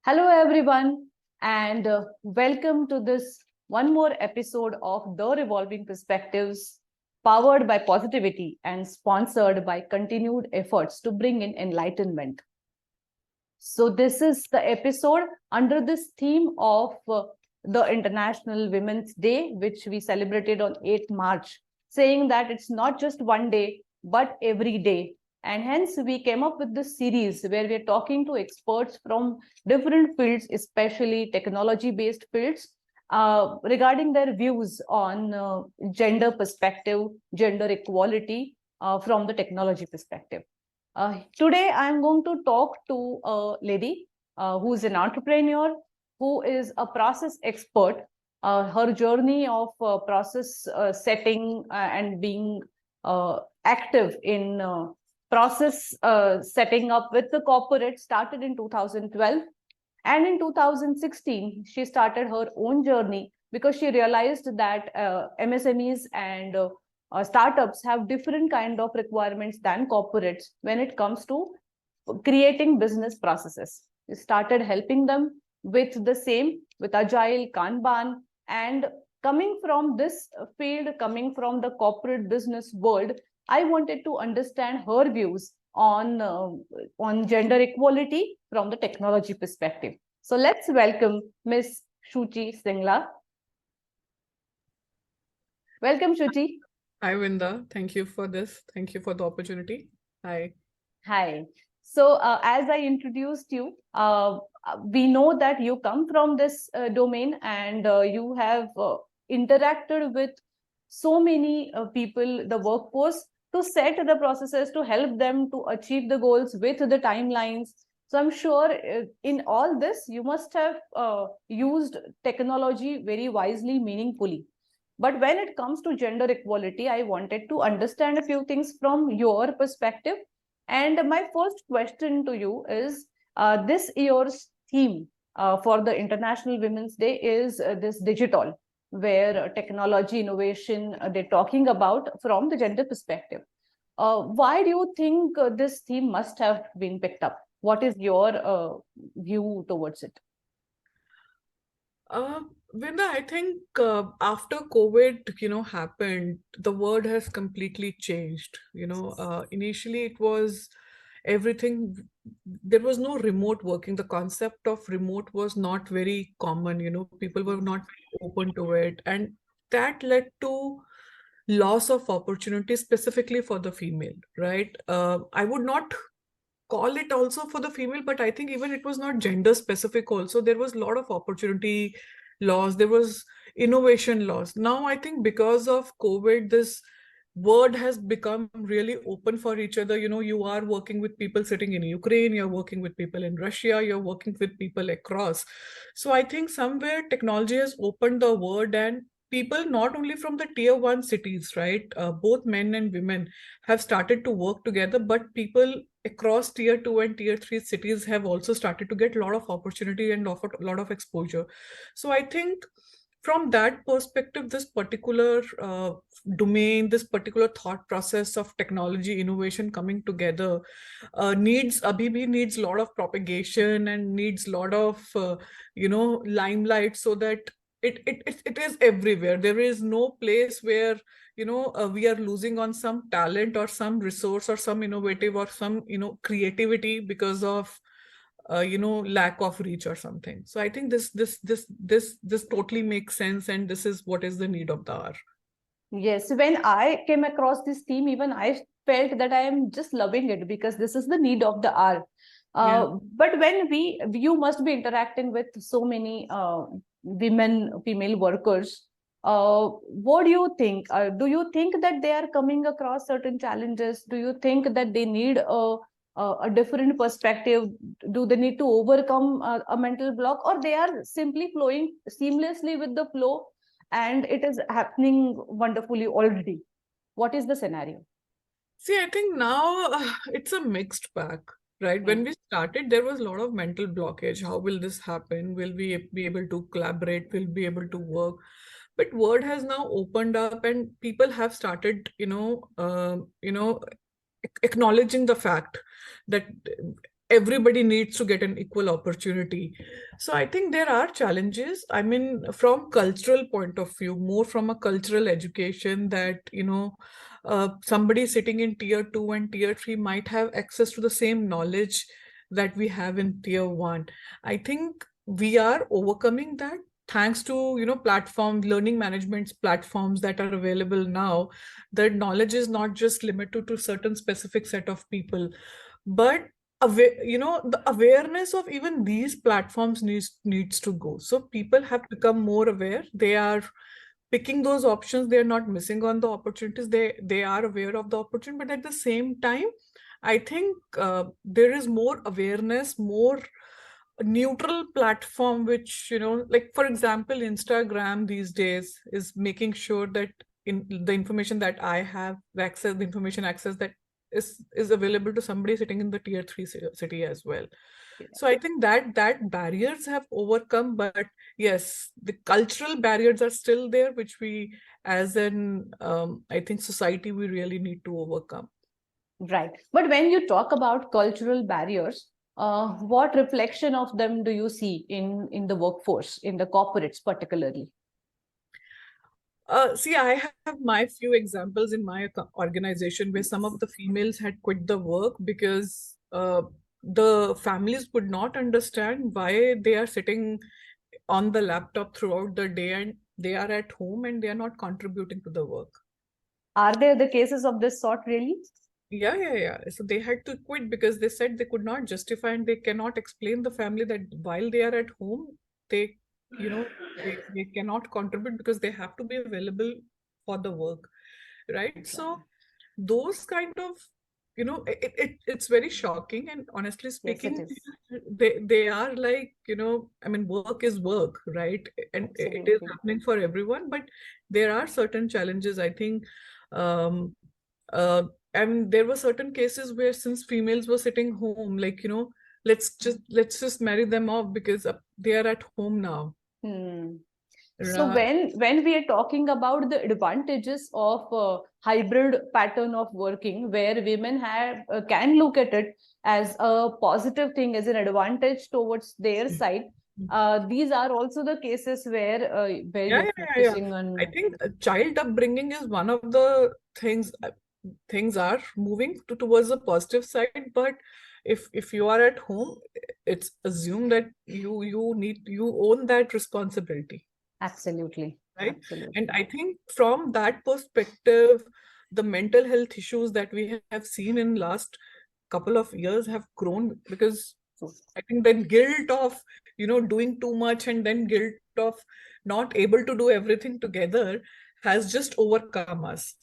Hello, everyone, and welcome to this one more episode of The Revolving Perspectives, powered by positivity and sponsored by continued efforts to bring in enlightenment. So, this is the episode under this theme of the International Women's Day, which we celebrated on 8th March, saying that it's not just one day, but every day. And hence, we came up with this series where we're talking to experts from different fields, especially technology based fields, regarding their views on gender perspective, gender equality from the technology perspective. Today, I'm going to talk to a lady who's an entrepreneur, who is a process expert. Her journey of process setting and being active in process setting up with the corporate started in 2012. And in 2016, she started her own journey because she realized that MSMEs and startups have different kind of requirements than corporates when it comes to creating business processes. We started helping them with the same, with agile, Kanban, and coming from this field, coming from the corporate business world, I wanted to understand her views on gender equality from the technology perspective. So let's welcome Miss Shuchi Singla. Welcome, Shuchi. Hi, Vinda. Thank you for this. Thank you for the opportunity. Hi. Hi. So as I introduced you, we know that you come from this domain and you have interacted with so many people, the workforce, to set the processes to help them to achieve the goals with the timelines. So I'm sure in all this, you must have used technology very wisely, meaningfully. But when it comes to gender equality, I wanted to understand a few things from your perspective. And my first question to you is this year's theme for the International Women's Day is this DigitAll, where technology innovation they're talking about from the gender perspective. Why do you think this theme must have been picked up? What is your view towards it? Vinda, I think after COVID, happened, the word has completely changed. Initially it was everything, there was no remote working. The concept of remote was not very common. People were not very open to it. And that led to loss of opportunity specifically for the female, right? I would not call it also for the female, but I think even it was not gender specific also. There was a lot of opportunity loss, there was innovation loss. Now I think because of COVID, this word has become really open for each other. You are working with people sitting in Ukraine, you're working with people in Russia, you're working with people across. So I think somewhere technology has opened the word, and people not only from the tier 1 cities, right, both men and women have started to work together, but people across tier 2 and tier 3 cities have also started to get a lot of opportunity and offer a lot of exposure. So I think from that perspective, this particular domain, this particular thought process of technology innovation coming together needs abhi needs a lot of propagation and needs a lot of limelight, so that it is everywhere. There is no place where we are losing on some talent or some resource or some innovative or some creativity because of lack of reach or something. So I think this totally makes sense, and this is what is the need of the hour. Yes, when I came across this theme, even I felt that I am just loving it because this is the need of the hour. But when you must be interacting with so many women, female workers. What do you think? Do you think that they are coming across certain challenges? Do you think that they need a different perspective? Do they need to overcome a mental block, or they are simply flowing seamlessly with the flow and it is happening wonderfully already? What is the scenario? See, I think now it's a mixed bag, right? When we started, there was a lot of mental blockage. How will this happen? Will we be able to collaborate? Will we be able to work? But word has now opened up, and people have started, acknowledging the fact that everybody needs to get an equal opportunity. So I think there are challenges. I mean, from cultural point of view, more from a cultural education, that somebody sitting in tier 2 and tier 3 might have access to the same knowledge that we have in tier 1. I think we are overcoming that thanks to platform learning management platforms that are available now. That knowledge is not just limited to certain specific set of people, but the awareness of even these platforms needs to go. So people have become more aware. They are picking those options. They are not missing on the opportunities. They are aware of the opportunity, but at the same time, I think there is more awareness, more neutral platform, which like for example, Instagram these days is making sure that in the information that I have access, the information access that is available to somebody sitting in the tier 3 city as well. So I think that barriers have overcome, but yes, the cultural barriers are still there, which we as an I think society, we really need to overcome. Right. But when you talk about cultural barriers, what reflection of them do you see in the workforce, in the corporates particularly? See, I have my few examples in my organization where some of the females had quit the work because the families could not understand why they are sitting on the laptop throughout the day and they are at home and they are not contributing to the work. Are there the cases of this sort really? Yeah. So they had to quit because they said they could not justify and they cannot explain the family that while they are at home, they, they cannot contribute because they have to be available for the work, right? So those kind of, it's very shocking. And honestly Yes, it speaking, is. they are like, I mean, work is work, right? And it is Absolutely. happening for everyone, but there are certain challenges, I think. Um, uh, and there were certain cases where since females were sitting home, like, let's just marry them off because they are at home now. Hmm. So Right. when we are talking about the advantages of hybrid pattern of working, where women have can look at it as a positive thing, as an advantage towards their side, these are also the cases where Yeah, you're yeah, yeah, yeah. focusing I on. think child upbringing is one of the things. Things are moving towards the positive side, but if you are at home, it's assumed that you own that responsibility, Absolutely, right? And absolutely. I think from that perspective, the mental health issues that we have seen in last couple of years have grown because True. I think then guilt of doing too much and then guilt of not able to do everything together has just overcome us,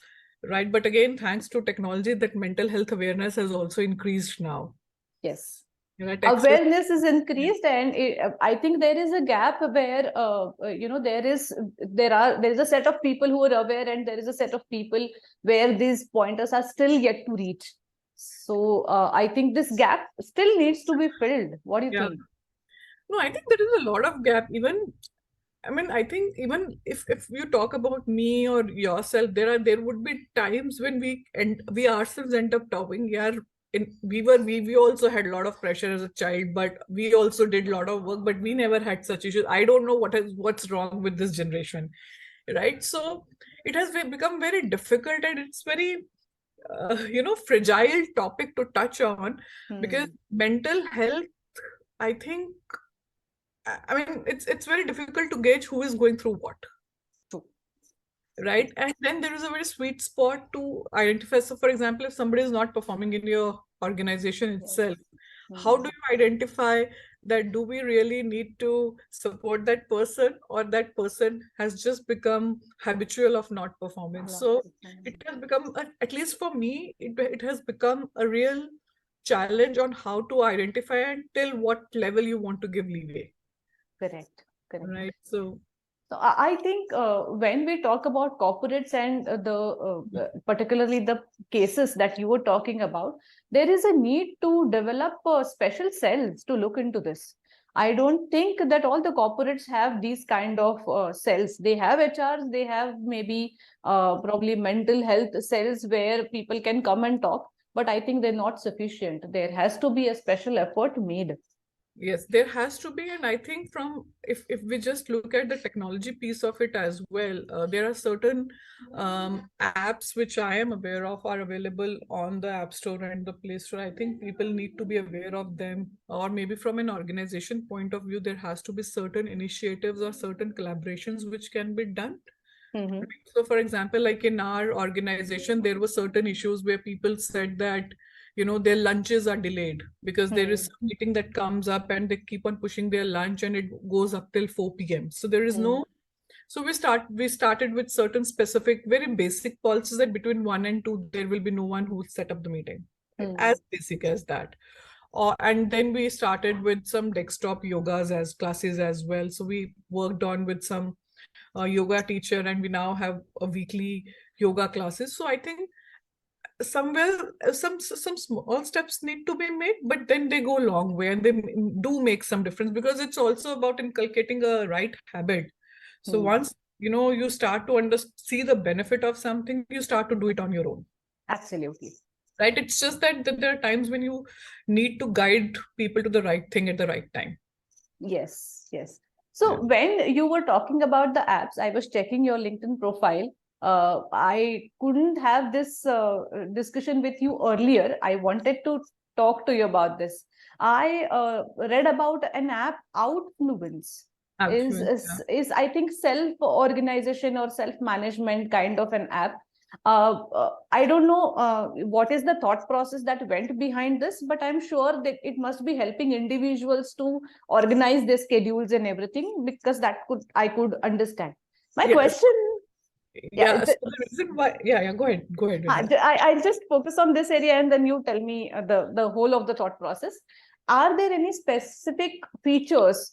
right? But again, thanks to technology, that mental health awareness has also increased now. Yes. Right? Access. Awareness is increased, and I think there is a gap where there is a set of people who are aware, and there is a set of people where these pointers are still yet to reach. So I think this gap still needs to be filled. What do you Yeah. think? No, I think there is a lot of gap. Even I mean, I think even if you talk about me or yourself, there would be times when we ourselves end up talking. Yeah, we also had a lot of pressure as a child, but we also did a lot of work, but we never had such issues. I don't know what's wrong with this generation, right? So it has become very difficult, and it's very fragile topic to touch on because Hmm. mental health, I think, I mean, it's very difficult to gauge who is going through what, True. right? And then there is a very sweet spot to identify. So, for example, if somebody is not performing in your organization Yes. itself, how Hmm. do you identify that? Do we really need to support that person, or that person has just become habitual of not performing? Not So, it performing. has become, at least for me, it has become a real challenge on how to identify and till what level you want to give leeway, Correct. Correct. right? So, So I think when we talk about corporates and particularly the cases that you were talking about, there is a need to develop special cells to look into this. I don't think that all the corporates have these kind of cells. They have HRs, they have maybe probably mental health cells where people can come and talk. but I think they're not sufficient. There has to be a special effort made. Yes, there has to be, and I think from if we just look at the technology piece of it as well, there are certain apps which I am aware of are available on the App Store and the Play Store. I think people need to be aware of them, or maybe from an organization point of view, there has to be certain initiatives or certain collaborations which can be done. Mm-hmm. So, for example, like in our organization, there were certain issues where people said that, their lunches are delayed because there is Mm-hmm. some meeting that comes up and they keep on pushing their lunch and it goes up till 4 p.m. So there is no, so we started with certain specific, very basic policies that between 1 and 2, there will be no one who will set up the meeting. Mm-hmm. As basic as that. And then we started with some desktop yogas as classes as well. So we worked on with some yoga teacher, and we now have a weekly yoga classes. So I think somewhere some small steps need to be made, but then they go a long way and they do make some difference, because it's also about inculcating a right habit. So Mm-hmm. once you start to see the benefit of something, you start to do it on your own. Absolutely. Right? It's just that there are times when you need to guide people to the right thing at the right time. Yes, yes. Yeah. So when you were talking about the apps, I was checking your LinkedIn profile. I couldn't have this discussion with you earlier. I wanted to talk to you about this. I read about an app, Outfluence. Is, Absolutely. is is I think self organization or self management kind of an app. I don't know what is the thought process that went behind this, but I'm sure that it must be helping individuals to organize their schedules and everything, because that I could understand. My Yeah. question, yeah, Yeah. So the reason why, yeah, go ahead. Go ahead, Vidya. I'll just focus on this area and then you tell me the whole of the thought process. Are there any specific features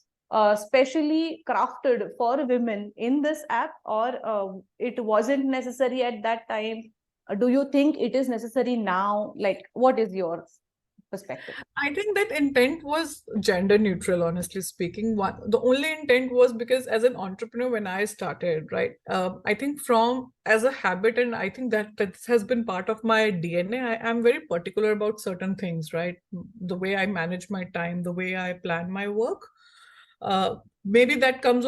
specially crafted for women in this app, or it wasn't necessary at that time? Do you think it is necessary now? Like, what is your perspective? I think that intent was gender neutral, honestly speaking. The only intent was because as an entrepreneur, when I started, right, I think from as a habit, and I think that has been part of my DNA. I am very particular about certain things, right? The way I manage my time, the way I plan my work. Maybe that comes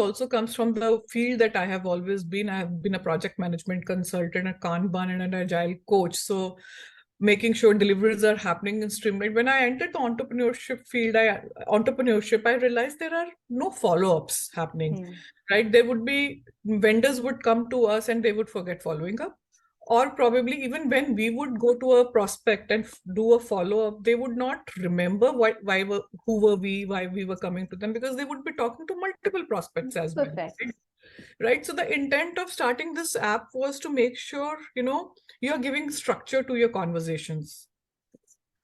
from the field that I have always been. I have been a project management consultant, a Kanban, and an agile coach. So making sure deliveries are happening in streamlined. When I entered the entrepreneurship, I realized there are no follow-ups happening, Hmm. right? There would be vendors would come to us and they would forget following up. Or probably even when we would go to a prospect and do a follow-up, they would not remember who were we, why we were coming to them, because they would be talking to multiple prospects as well. Perfect. Right? So the intent of starting this app was to make sure, you're giving structure to your conversations.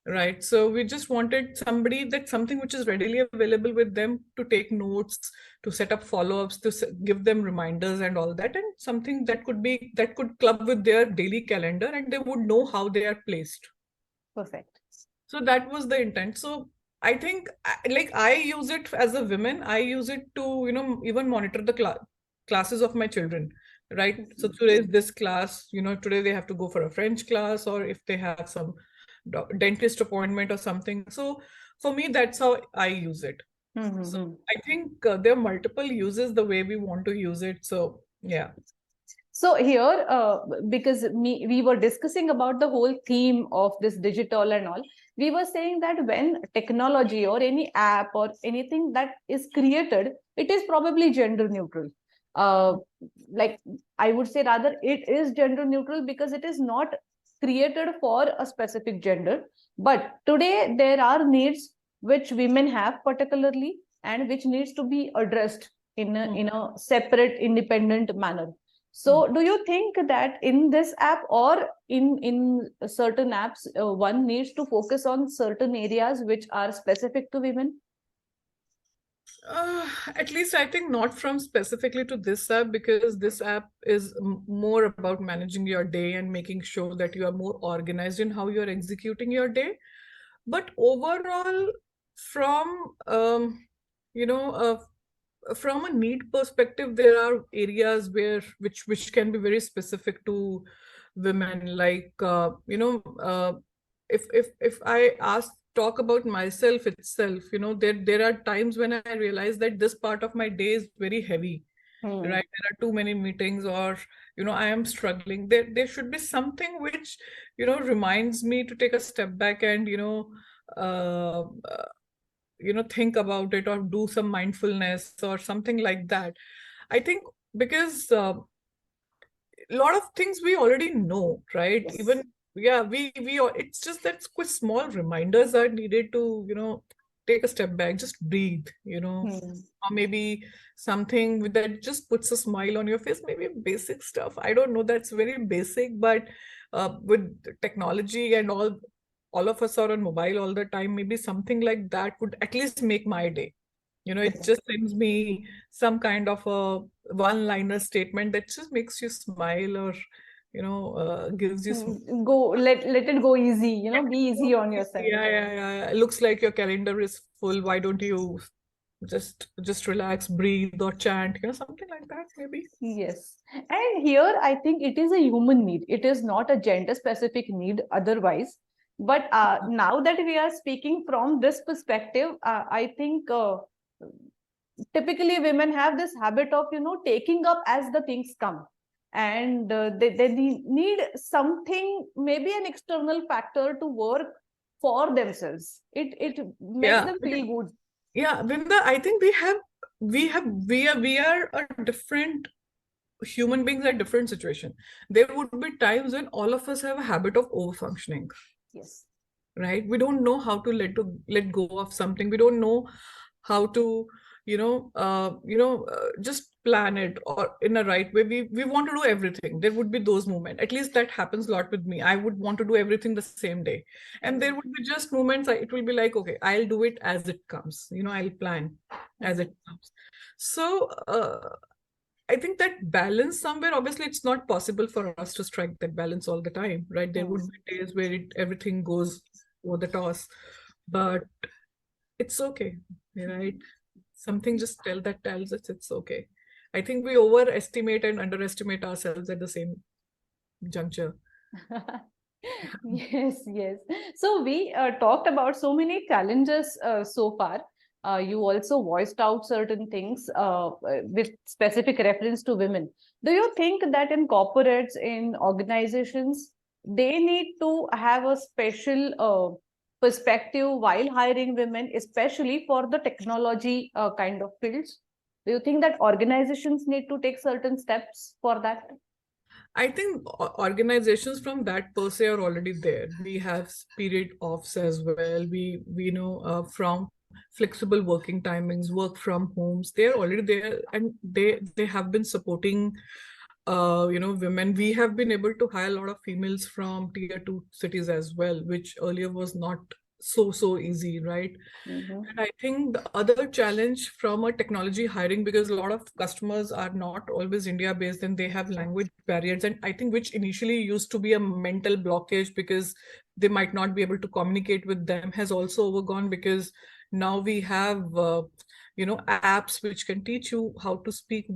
Right. So we just wanted something which is readily available with them to take notes, to set up follow-ups, to give them reminders and all that, and something that could club with their daily calendar and they would know how they are placed. Perfect. So that was the intent. So I think like I use it as a woman, I use it to, even monitor the classes of my children. Right. So today is this class, today they have to go for a French class, or if they have some dentist appointment or something. So for me, that's how I use it. So Mm-hmm. I think there are multiple uses the way we want to use it. So yeah. So here, because we were discussing about the whole theme of this digital and all, we were saying that when technology or any app or anything that is created, it is probably gender neutral. Uh, like I would say rather it is gender neutral because it is not created for a specific gender. But today there are needs which women have particularly, and which needs to be addressed in a separate independent manner. So, do you think that in this app or in certain apps, one needs to focus on certain areas which are specific to women? At least I think not from specifically to this app, because this app is more about managing your day and making sure that you are more organized in how you're executing your day. But overall, from you know from a need perspective, there are areas which can be very specific to women, like if I talk about myself itself, there are times when I realize that this part of my day is very heavy, Hmm. right? There are too many meetings, or I am struggling. There should be something which reminds me to take a step back and uh, uh, think about it, or do some mindfulness or something like that. I think because a lot of things we already know, right? Yes. Even, yeah, it's just that small reminders are needed to take a step back, just breathe, Hmm. or maybe something that just puts a smile on your face, maybe basic stuff. I don't know, that's very basic, but with technology and all of us are on mobile all the time, maybe something like that would at least make my day. It Correct. just sends me some kind of a one-liner statement that just makes you smile, or gives you Go, let it go easy, be easy on yeah, yourself. yeah. It looks like your calendar is full. Why don't you just relax, breathe, or chant, something like that, maybe. Yes. And here I think it is a human need. It is not a gender specific need otherwise. But now that we are speaking from this perspective, I think typically women have this habit of, taking up as the things come. And they need something, maybe an external factor to work for themselves. It makes Yeah, them feel good. yeah, Vinda, I think we are a different human beings at different situation. There would be times when all of us have a habit of overfunctioning, Yes. right? We don't know how to let go of something. We don't know how to just plan it or in a right way. We want to do everything. There would be those moments, at least that happens a lot with me. I would want to do everything the same day, and there Mm. would be just moments it will be like, okay, I'll do it as it comes, I'll plan as Mm. it comes. So I think that balance somewhere, obviously, it's not possible for us to strike that balance all the time, right? There would Mm. be days where everything goes over the toss, but it's okay, right? Something just tells us it's okay. I think we overestimate and underestimate ourselves at the same juncture. Yes, yes. So we talked about so many challenges so far. You also voiced out certain things with specific reference to women. Do you think that in corporates, in organizations, they need to have a special perspective while hiring women, especially for the technology kind of fields? Do you think that organizations need to take certain steps for that? I think organizations from that per se are already there. We have period offs as well. We know from flexible working timings, work from homes. They're already there, and they have been supporting women. We have been able to hire a lot of females from tier 2 cities as well, which earlier was not so easy, right? Mhm. And I think the other challenge from a technology hiring, because a lot of customers are not always India based and they have language barriers. And I think which initially used to be a mental blockage because they might not be able to communicate with them, has also overgone, because now we have, apps which can teach you how to speak,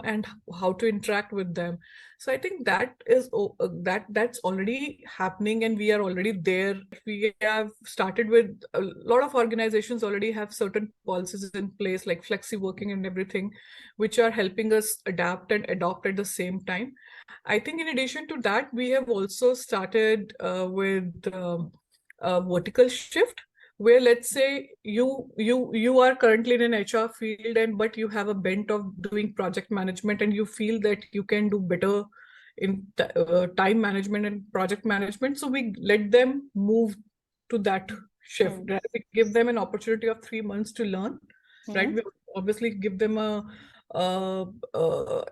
and how to interact with them. So I think that's already happening, and we are already there. We have started with a lot of organizations already have certain policies in place, like flexi working and everything, which are helping us adapt and adopt at the same time. I think in addition to that, we have also started with a vertical shift, where let's say you are currently in an HR field, and but you have a bent of doing project management, and you feel that you can do better in time management and project management. So we let them move to that shift, Hmm. right? We give them an opportunity of 3 months to learn, right? Hmm. We obviously give them uh, uh,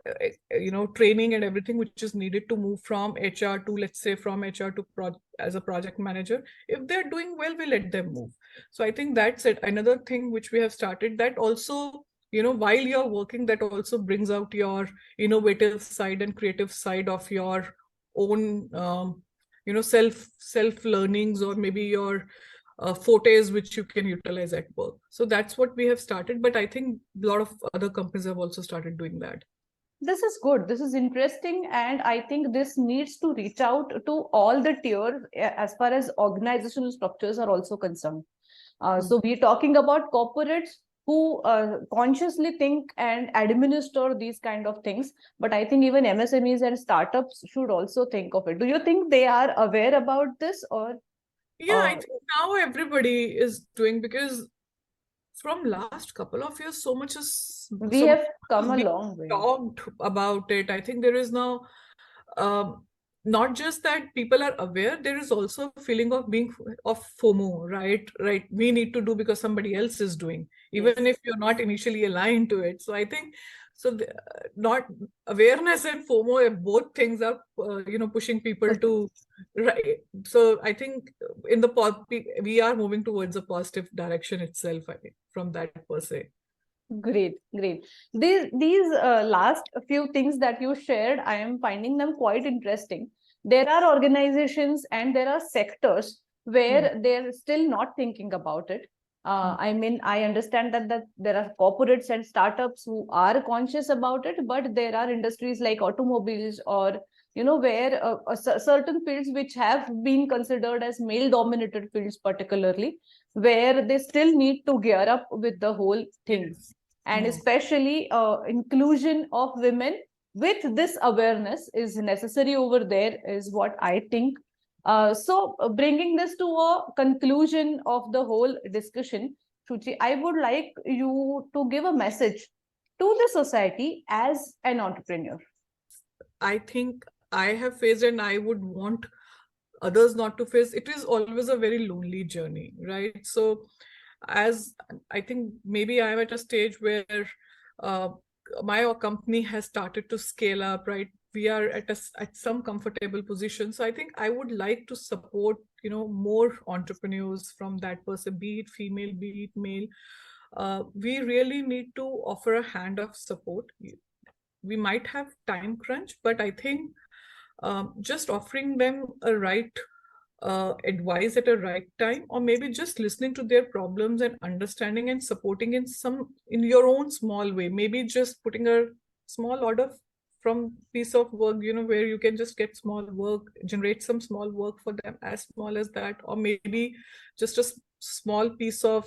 training and everything which is needed to move from HR to, let's say, from HR to as a project manager. If they're doing well, we let them move. So I think that's it. Another thing which we have started, that also, while you're working, that also brings out your innovative side and creative side of your own, self learnings, or maybe your fortes which you can utilize at work. So that's what we have started. But I think a lot of other companies have also started doing that. This is good. This is interesting. And I think this needs to reach out to all the tiers as far as organizational structures are also concerned. Mm. So we're talking about corporates who consciously think and administer these kind of things. But I think even MSMEs and startups should also think of it. Do you think they are aware about this, or Yeah, I think now everybody is doing, because from last couple of years, we so much have come has a been long way? talked about it. I think there is now, um, not just that people are aware, there is also a feeling of being of FOMO, right? Right. We need to do because somebody else is doing, even Yes. if you're not initially aligned to it. So I think so. Not awareness and FOMO, both things are pushing people to, right. So I think in the we are moving towards a positive direction itself. I think from that per se. Great, great. These last few things that you shared, I am finding them quite interesting. There are organizations and there are sectors Hmm. where they're still not thinking about it. Hmm. I mean, I understand that there are corporates and startups who are conscious about it, but there are industries like automobiles, or where certain fields which have been considered as male-dominated fields, particularly, where they still need to gear up with the whole thing, Yes. and Hmm. especially inclusion of women with this awareness is necessary over there, is what I think. So bringing this to a conclusion of the whole discussion, Shuchi, I would like you to give a message to the society as an entrepreneur. I think I have faced, and I would want others not to face. It is always a very lonely journey, right? So as I think maybe I'm at a stage where uh, my company has started to scale up, right? We are at some comfortable position. So I think I would like to support, more entrepreneurs from that person, be it female, be it male. We really need to offer a hand of support. We might have time crunch, but I think just offering them a right advice at a right time, or maybe just listening to their problems and understanding and supporting in your own small way, maybe just putting a small order from piece of work, where you can just get small work, generate some small work for them, as small as that, or maybe just a small piece of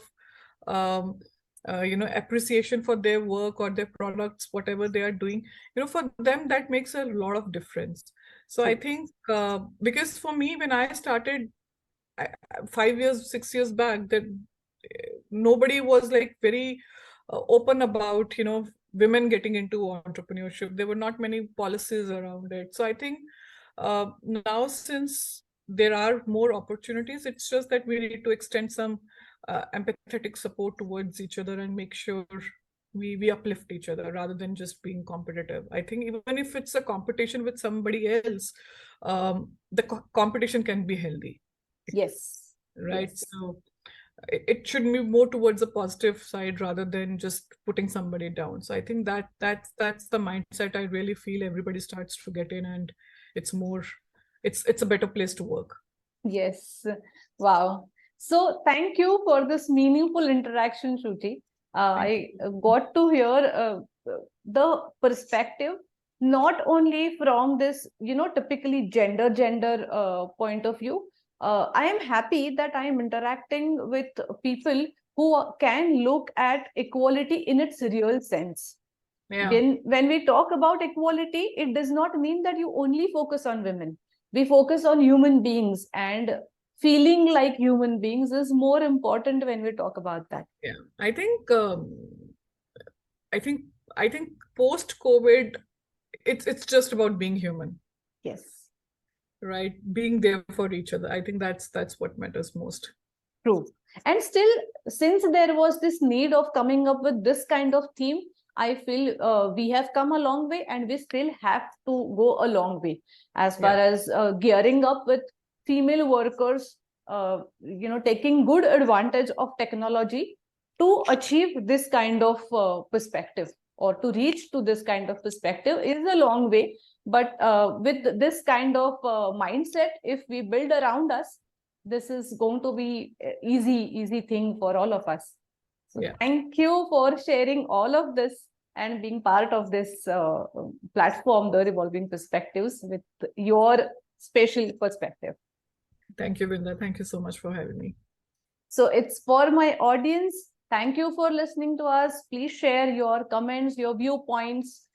um, appreciation for their work or their products, whatever they are doing, for them that makes a lot of difference. So I True. think because for me, when I started 5 years, 6 years back, that nobody was like very open about, women getting into entrepreneurship. There were not many policies around it. So I think now, since there are more opportunities, it's just that we need to extend some empathetic support towards each other and make sure we uplift each other rather than just being competitive. I think even if it's a competition with somebody else, the competition can be healthy, Yes. right? Yes. So it should move more towards a positive side rather than just putting somebody down. So I think that's the mindset I really feel everybody starts to get in, and it's more, it's a better place to work. Yes. Wow. So thank you for this meaningful interaction, Shruti. Thank I you. got to hear the perspective, not only from this, typically gender point of view. I am happy that I am interacting with people who can look at equality in its real sense. Yeah. When we talk about equality, it does not mean that you only focus on women. We focus on human beings, and feeling like human beings is more important when we talk about that. Yeah. I think I think post COVID, it's just about being human, Yes. right? Being there for each other. I think that's what matters most. True. And still, since there was this need of coming up with this kind of theme, I feel we have come a long way, and we still have to go a long way as far Yeah. as gearing up with female workers, taking good advantage of technology to achieve this kind of perspective, or to reach to this kind of perspective is a long way. But with this kind of mindset, if we build around us, this is going to be easy thing for all of us. So Yeah. thank you for sharing all of this. and being part of this platform, the Revolving Perspectives, with your special perspective. Thank you, Vinda. Thank you so much for having me. So it's for my audience. Thank you for listening to us. Please share your comments, your viewpoints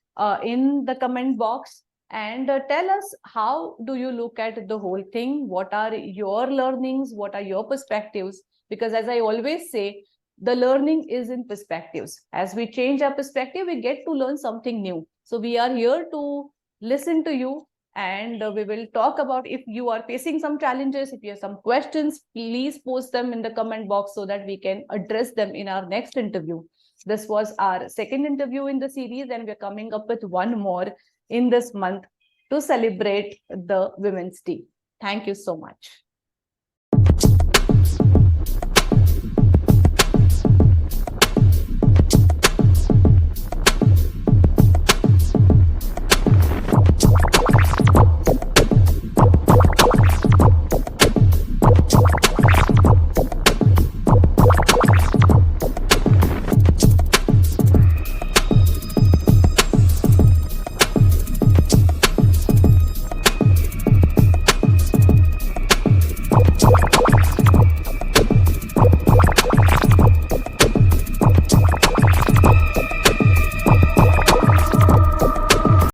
in the comment box, and tell us, how do you look at the whole thing? What are your learnings? What are your perspectives? Because as I always say, the learning is in perspectives. As we change our perspective, we get to learn something new. So we are here to listen to you, and we will talk about, if you are facing some challenges, if you have some questions, please post them in the comment box so that we can address them in our next interview. This was our second interview in the series, and we're coming up with one more in this month to celebrate the Women's Day. Thank you so much.